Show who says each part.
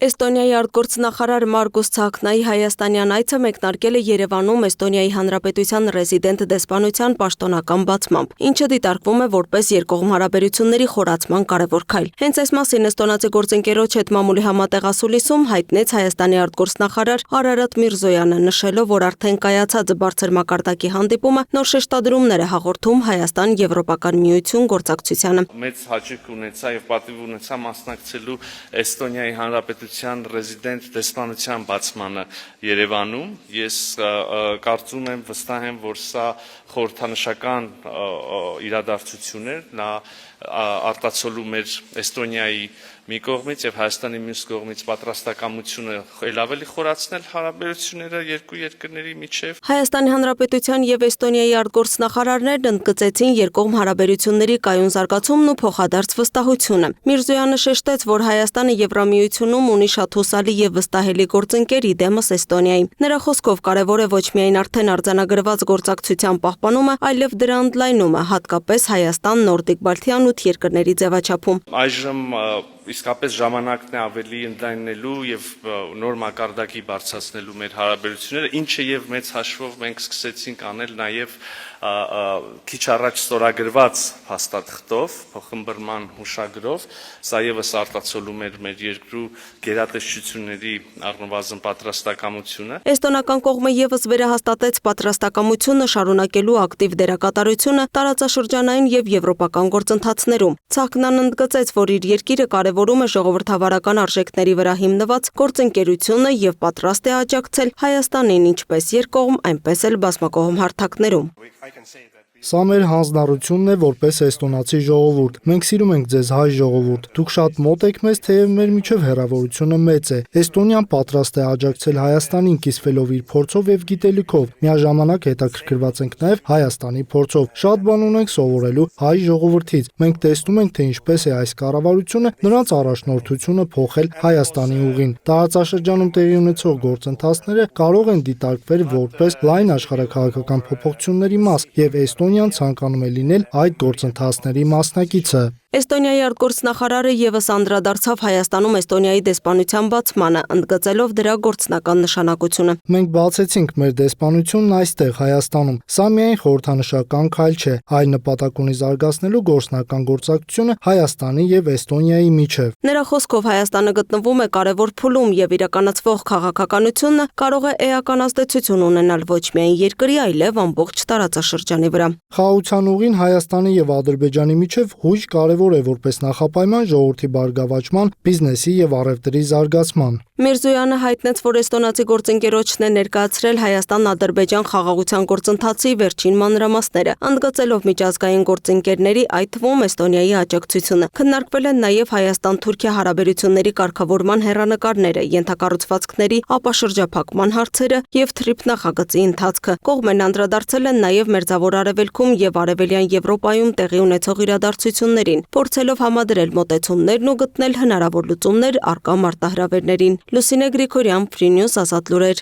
Speaker 1: Էստոնիայի արտգործնախարար Մարգուս Ցաքնայի հայաստանյան այցը մեկնարկել է Երևանում Էստոնիայի Հանրապետության ռեզիդենտ դեսպանության պաշտոնական բացմամբ, ինչը դիտարկվում է որպես երկկողմ հարաբերությունների խորացման կարևոր քայլ։ Հենց այս մասին էստոնացի գործընկերոջ հետ մամուլի համատեղասուլիսում հայտնեց Հայաստանի արտգործնախարար Արարատ Միրզոյանը, նշելով, որ արդեն կայացած բարձր մակարդակի հանդիպումը նոր շեշտադրումներ է հաղորդում Հայաստան-Եվրոպական միություն գործակցությանը։
Speaker 2: Մեծ հաճույք ունեցա եւ պատիվ ունեցա մասնակցելու Էստոնիայի Հանրապետության ռեզիդենտ դեսպանության բացմանը Երևանում։ Ես կարծում եմ, վստահ եմ, որ սա խորհրդանշական իրադարձություն էր, նա արտացոլում էր Էստոնիայի մի կողմից եւ Հայաստանի մյուս կողմից պատրաստակամությունը ել ավելի խորացնել հարաբերությունները երկու երկրների միջև։
Speaker 1: Հայաստանի Հանրապետության եւ Էստոնիայի արտգործնախարարներն ընդգծեցին երկկողմ հարաբերությունների կայուն զարգացումն ու փոխադարձ վստահությունը։ Միրզոյանը շեշտեց, որ Հայաստանը Եվրամիությունում ունի շատ հուսալի եւ վստահելի գործընկեր իդեմս Էստոնիայի։ Նրա խոսքով կարևոր է ոչ միայն արդեն արձանագրված գործակցության պահպանումը, այլև դրա ընդլայնումը, հատկապես Հայաստան-Նորդիկ Բալթյան 8 երկրների ձևաչափում։
Speaker 2: Այժմ իսկապես ժամանակն է ավելի ընդլայնելու եւ նոր մակարդակի բարձրացնելու մեր հարաբերությունները, ինչը եւ մեծ հաշվով մենք սկսեցինք անել նաեւ քիչ առաջ ստորագրված հաստատղթով, փոխըմբռնման հուշագրով, սա եւս արտացոլում էր մեր երկրու գերատեսչությունների առնվազն պատրաստակամությունը։
Speaker 1: Էստոնական կողմը եւս վերահաստատեց պատրաստակամությունը շարունակելու ակտիվ դերակատարությունը տարածաշրջանային եւ եվրոպական գործընթացներում։ Ցաքնան ընդգծեց, որ իր երկիրը կարևորում է ժողովրդավարական արժեքների վրա հիմնված գործընկերությունը եւ պատրաստ է աջակցել Հայաստանին ինչպես երկկողմ, այնպես էլ բազմակողմ հարթակներում։
Speaker 3: Սա մեր հանձնառությունն է որպես էստոնացի ժողովուրդ։ Մենք սիրում ենք ձեզ հայ ժողովուրդ։ Դուք շատ մոտ եք մեզ, թեև մեր միջև հեռավորությունը մեծ է։ Էստոնիան պատրաստ է աջակցել Հայաստանին կիսվելով իր փորձով եւ գիտելիքով։ Միաժամանակ հետաքրքրված ենք նաեւ Հայաստանի փորձով։ Շատ բան ունենք սովորելու հայ ժողովրդից։ Մենք տեսնում ենք, թե ինչպես է այս կառավարությունը նրանց առաջնորդությունը փոխել Հայաստանի ուղին։ Տարածաշրջանում տեղի ունեցող գործընթացները կարող են դիտարկվել որպես լայն աշխարհաքաղաքական փոփոխությունների մաս եւ Էստոնիան ցանկանում է լինել այդ գործընթացների մասնակիցը։
Speaker 1: Էստոնիայի արտգործնախարարը եւս անդրադարձավ Հայաստանում Էստոնիայի դեսպանության բացմանը, ընդգծելով դրա գործնական նշանակությունը։
Speaker 3: Մենք բացեցինք մեր դեսպանությունն այստեղ Հայաստանում։ Սա միայն խորհրդանշական քայլ չէ, այլ նպատակ ունի զարգացնելու գործնական գործակցությունը Հայաստանի եւ Էստոնիայի միջև։
Speaker 1: Նրա խոսքով Հայաստանը գտնվում է կարևոր փուլում եւ իրականացվող քաղաքականությունը կարող է էական ազդեցություն ունենալ ոչ միայն երկրի, այլև ամբողջ տարածաշրջանի վրա։
Speaker 3: Խաղաղության ուղին Հայաստանի եւ Ադրբեջանի միջև հույժ կարևոր է որպես նախապայման ժողովրդի բարգավաճման, բիզնեսի եւ առևտրի զարգացման։
Speaker 1: Միրզոյանը հայտնեց, որ էստոնացի գործընկերոջն է ներկայացրել Հայաստան-Ադրբեջան խաղաղության գործընթացի վերջին մանրամասները, ընդգծելով միջազգային գործընկերների, այդ թվում Էստոնիայի աջակցությունը։ Քննարկվել են նաև Հայաստան-Թուրքիա հարաբերությունների կարգավորման հեռանկարները, ենթակառուցվածքների ապաշրջափակման հարցերը եւ թրիփ նախագծի ընթացքը։ Կողմերն անդրադարձել են նաև Մերձավոր Արևելքում եւ Արևելյան Եվրոպայում տեղի ունեցող իրադարձություններին, փորձելով համադրել մոտեցումներն ու գտնել հնարավոր լուծումներ առկա մարտահրավերներին։ Լուսինե Գրիգորյան, Free News, Ազատ լուրեր։